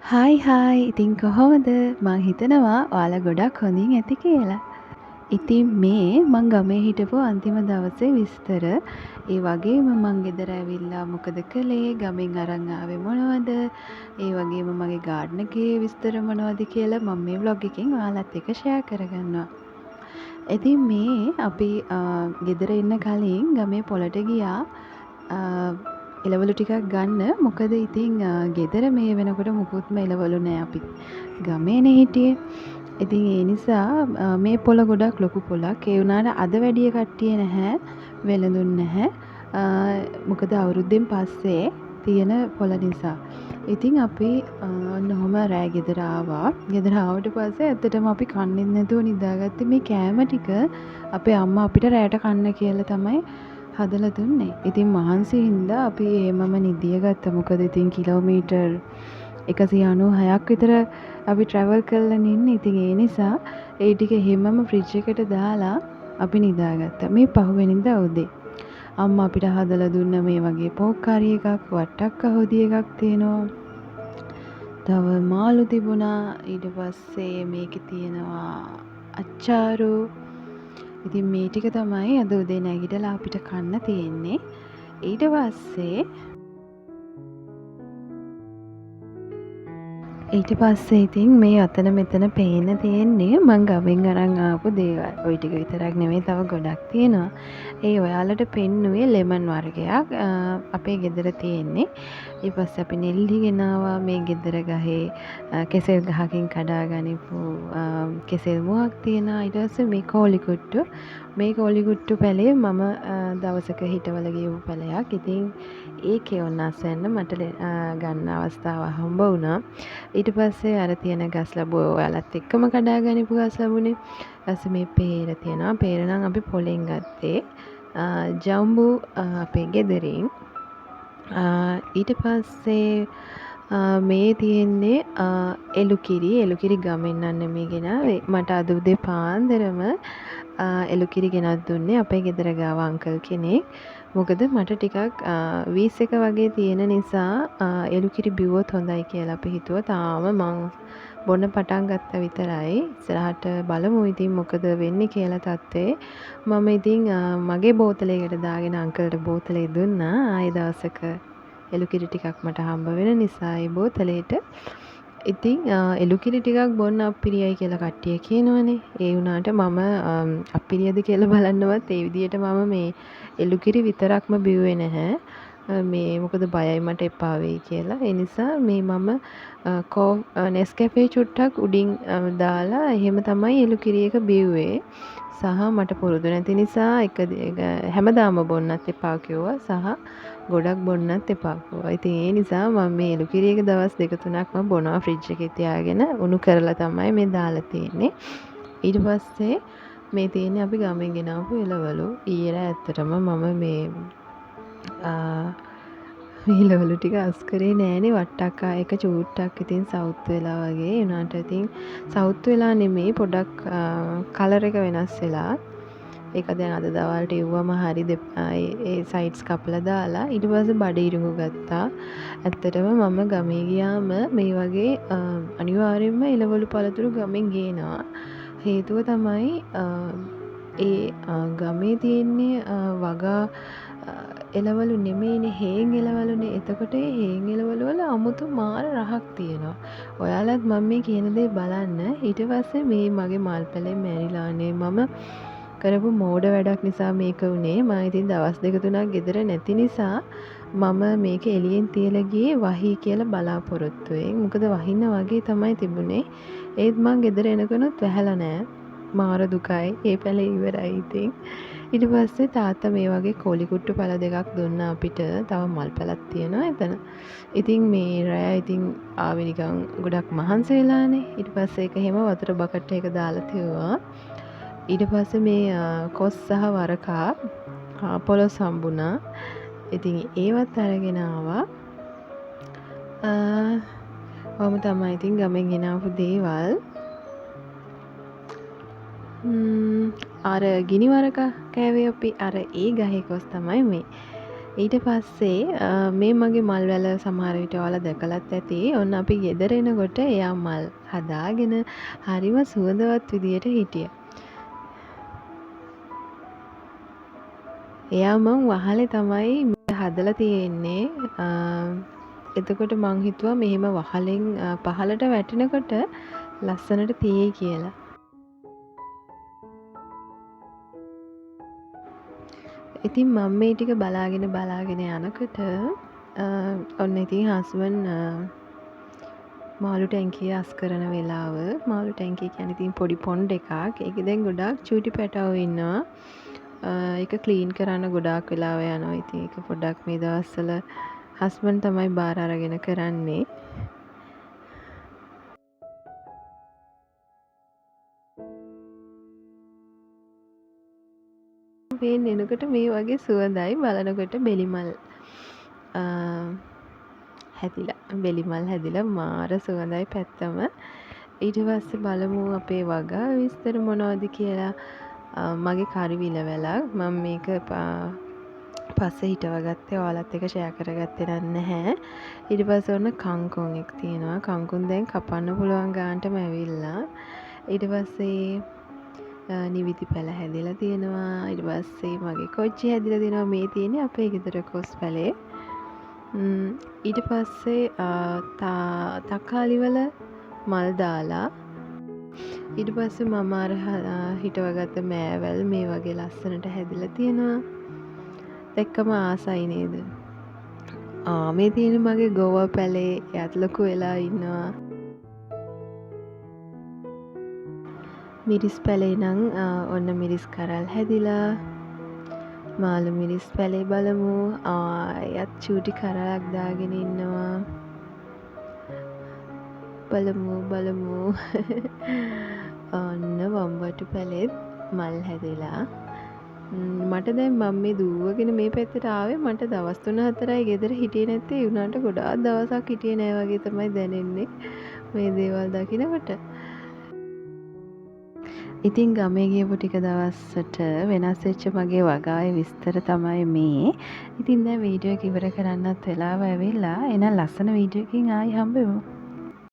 Hi hi ඉතින් කොහොමද මං හිතනවා ඔයාලා ගොඩක් හොඳින් ඇති කියලා. ඉතින් මේ මං ගමේ හිටපු අන්තිම දවසේ විස්තර ඒ වගේම මං ගෙදර ඇවිල්ලා මොකද කළේ ගමෙන් අරන් ආවේ මොනවද ඒ වගේම මගේ ගාඩන් එකේ විස්තර මොනවද කියලා මම මේ vlog එකෙන් ඔයාලත් එක්ක ෂෙයා කරගන්නවා. ඉතින් මේ අපි ගෙදර එන්න කලින් ගමේ පොළට ගියා එළවලු ටිකක් ගන්න. මොකද ඉතින් ගෙදර මේ වෙනකොට මුකුත්ම එළවලු නෑ අපි ගමේනේ හිටියේ. ඉතින් ඒ නිසා මේ පොළ ගොඩක් ලොකු පොළක්. ඒ වුණාට අද වැඩිය කට්ටිය නැහැ. වෙළඳුන් නැහැ. මොකද අවුරුද්දෙන් පස්සේ තියෙන පොළ නිසා. ඉතින් අපි ඔහොම රෑ ගෙදර ආවා. ගෙදර ආවට පස්සේ ඇත්තටම අපි කන්නෙත් නැතුව නිදාගත්තේ. මේ කෑම ටික අපේ අම්මා අපිට රෑට කන්න කියලා තමයි හදලා දුන්නේ. ඉතින් මහන්සි හින්දා අපි එහෙමම නිදිය ගත්තා. මොකද ඉතින් කිලෝමීටර් 196ක් විතර අපි ට්‍රැවල් කරලා ඉන්නේ. ඉතින් ඒ නිසා ඒ ටික එහෙමම ෆ්‍රිජ් එකට දාලා අපි නිදාගත්තා. මේ පහුවෙනිදා උදේ අම්මා අපිට හදලා දුන්න මේ වගේ පෝක් කරි එකක්, වට්ටක්ක හොදි එකක් තියෙනවා. තව මාළු තිබුණා. ඊට පස්සේ මේකේ තියෙනවා අච්චාරු. ඉතින් මේ ටික තමයි අද උදේ නැගිටලා අපිට කන්න තියෙන්නේ. ඊට පස්සේ ඉතින් මේ අතන මෙතන පේන්න තියෙන්නේ මං ගමෙන් අරන් ආපු දේවල්. ওই ටික විතරක් නෙමෙයි තව ගොඩක් තියෙනවා. ඒ ඔයාලට පෙන්නුවේ ලෙමන් වර්ගයක් අපේ ගෙදර තියෙන්නේ. ඊට පස්සේ අපි නෙල්ලි ගෙනාවා මේ ගෙදර ගහේ කෙසෙල් ගහකින් කඩා ගනිපු කෙසෙල් මුවක් තියෙනවා. ඊට පස්සේ මේ කෝලි කුට්ටු. මේ කෝලි කුට්ටු පැලේ මම දවසක හිටවල ගියපු පැලයක්. ඉතින් ඒකේ ඔන්න අස්වැන්න මට ගන්න අවස්ථාව හම්බ වුණා. ඊට පස්සේ අර තියෙන ගස් ලැබුව ඔයාලත් එක්කම කඩා ගනිපු ගස් ලැබුණේ. ඊපස්සේ මේ peer තියෙනවා. peer නම් අපි පොලෙන් ගත්තේ. ජම්බු අපේ ගෙදරින්. ඊට පස්සේ මේ තියෙන්නේ එළුකිරි ගමෙන් නම් නෙමෙයි ගෙනාවේ. මට අද උදේ පාන්දරම එළුකිරි ගෙනත් දුන්නේ අපේ ගෙදර ගාව අංකල් කෙනෙක්. මොකද මට ටිකක් වීස් එක වගේ තියෙන නිසා එළුකිරි බිව්වොත් හොඳයි කියලා අපි හිතුවා. තාම මං බොන්න පටන් ගත්ත විතරයි. ඉස්සරහට බලමු ඉතින් මොකද වෙන්නේ කියලා තත්ත්වේ. මම ඉතින් මගේ බෝතලයකට දාගෙන අංකල්ට බෝතලේ දුන්නා. ආයෙ දවසක එළුකිරි ටිකක් මට හම්බ වෙන නිසා ඒ බෝතලේට. ඉතින් එළුකිරි ටිකක් බොන්න අප්පිරියයි කියලා කට්ටිය කියනවනේ. ඒ වුණාට මම අප්පිරියද කියලා බලන්නවත් ඒ විදියට මම මේ එළුකිරි විතරක්ම බිව්වේ නැහැ. මේ මොකද බයයි මට එපා වෙයි කියලා. ඒ නිසා මේ මම නෙස්කැෆේ චුට්ටක් උඩින් දාලා එහෙම තමයි එළුකිරි එක බිව්වේ. සහ මට පුරුදු නැති නිසා හැමදාම බොන්නත් එපා කිව්වා. සහ ගොඩක් බොන්නත් එපා කිව්වා. ඉතින් ඒ නිසා මම මේ එළුකිරි එක දවස් 2-3ක්ම බොනවා ෆ්‍රිජ් එකේ තියාගෙන උණු කරලා තමයි මේ දාලා තියෙන්නේ. ඊට පස්සේ මේ තියෙන්නේ අපි ගමෙන් ගෙනාවු එළවලු. ඊයේ ඇත්තටම මම මේ එළවලු ටික අස් කරේ නෑනේ. වට්ටක්කා එක චූට්ටක් ඉතින් සවුත් වෙලා වගේ. ඒ උනාට ඉතින් සවුත් වෙලා නෙමෙයි පොඩක් කලර් එක වෙනස් වෙලා. ඒක දැන් අද දවල්ට ඉව්වම හරි ඒ සයිඩ්ස් කපලා දාලා ඊට පස්සේ බඩ ඉරිඟු ගත්තා. ඇත්තටම මම ගමේ ගියාම මේ වගේ අනිවාර්යයෙන්ම එළවලු පළතුරු ගමෙන් ගේනවා. හේතුව තමයි ඒ ගමේ තියෙන්නේ වගා එළවලු නෙමෙයිනේ හේන් එළවලුනේ. එතකොට ඒ හේන් එළවලු වල අමුතු මාර රහක් තියෙනවා. ඔයාලත් මම මේ කියන දේ බලන්න. ඊට පස්සේ මේ මගේ මල් පැලේ මැරිලානේ මම කරපු මෝඩ වැඩක් නිසා මේක වුණේ. මම ඉතින් දවස් 2-3ක් ගෙදර නැති නිසා මම මේක එළියෙන් තියලා ගියේ වහී කියලා බලාපොරොත්තුවෙන්. මොකද වහින්න වගේ තමයි තිබුණේ. ඒත් මං ගෙදර එනකනොත් වැහැලා නෑ. මාර දුකයි. ඒ පැලේ ඉවරයි ඉතින්. ඊට පස්සේ තාත්තා මේ වගේ කෝලි කුට්ටු පළ දෙකක් දුන්නා අපිට. තව මල් පැලක් තියෙනවා එතන. ඉතින් මේ රෑ ඉතින් ආවේ නිකන් ගොඩක් මහන්සි වෙලානේ. ඊට පස්සේ ඒක හැම වතුර බකට් එක දාලා තියුවා. ඊට පස්සේ මේ කොස් සහ වරකා පොලොස් හම්බුණා. ඉතින් ඒවත් අරගෙන ආවා. මම තමයි ඉතින් ගමෙන් ගෙනාවු දේවල්. අර ගිනි වරකා කෑවේ අපි අර ඒ ගහේ කොස් තමයි මේ. ඊට පස්සේ මේ මගේ මල් වැල සමහර විට ඔයාලා දැකලත් ඇති. ඔන්න අපි ගෙදර එනකොට එයා මල් හදාගෙන හරිම සුවඳවත් විදියට හිටියා. එයා මං වහලේ තමයි හදලා තියෙන්නේ. එතකොට මං හිතුවා මෙහෙම වහලෙන් පහලට වැටෙනකොට ලස්සනට තියෙයි කියලා. ඉතින් මම මේ ටික බලාගෙන යනකොට ඔන්න ඉතින් හස්බන්ඩ් මාළු ටැංකිය අස් කරන වෙලාව. මාළු ටැංකිය කියන්නේ ඉතින් පොඩි පොන්ඩ් එකක්. ඒකේ දැන් ගොඩාක් චූටි පැටවෝ ඉන්නවා. ඒක ක්ලීන් කරන්න ගොඩාක් වෙලාව යනවා. ඉතින් ඒක පොඩ්ඩක් මේ දවස්වල හස්බන්ඩ් තමයි බාර අරගෙන කරන්නේ. මේ එනකොට මේ වගේ සුවඳයි බලනකොට බෙලිමල් හැදිලා මාර සුවඳයි පැත්තම. ඊට පස්සේ බලමු අපේ වගා විස්තර මොනවද කියලා. මගේ කරවිල වැලක් මම මේක පස්සේ හිටවගත්තේ. ඔයාලත් එක්ක ෂෙයා කරගත්තේ නැහැ. ඊට පස්සේ ඔන්න කංකුන් එක තියෙනවා. කංකුන් දැන් කපන්න පුළුවන් ගානටම ඇවිල්ලා. ඊට පස්සේ නිවිති පැල හැදිලා තියෙනවා. ඊට පස්සේ මගේ කොච්චි හැදිලා තියෙනවා. මේ තියෙන්නේ අපේ ගෙදර කොස් පැලේ. ඊට පස්සේ තක්කාලි වල මල් දාලා ඊට පස්සේ මම අර හිටවගත්ත මෑවැල් මේ වගේ ලස්සනට හැදිලා තියෙනවා. දැක්කම ආසයි නේද? මේ තියෙන මගේ ගෝව පැලේ එයාත් ලොකු වෙලා ඉන්නවා. මිරිස් පැලේ නම් ඔන්න මිරිස් කරල් හැදිලා. මාළු මිරිස් පැලේ බලමු. එයත් චූටි කරලක් දාගෙන ඉන්නවා. බලමු. ඔන්න වම්බටු පැලෙත් මල් හැදිලා. මට දැන් මම මේ දුවගෙන මේ පැත්තට ආවේ. මට දවස් 3-4යි ගෙදර හිටියේ නැත්තේ. ඒ උනාට ගොඩාක් දවසක් හිටියේ නෑ වගේ තමයි දැනෙන්නේ මේ දේවල් දකිනකොට. ඉතින් ගමේ ගියපු ටික දවස්වලට වෙනස් වෙච්ච මගේ වගාවේ විස්තර තමයි මේ. ඉතින් දැන් වීඩියෝ එක ඉවර කරන්නත් වෙලාව ඇවිල්ලා. එහෙනම් ලස්සන වීඩියෝ එකකින් ආයි හම්බෙමු.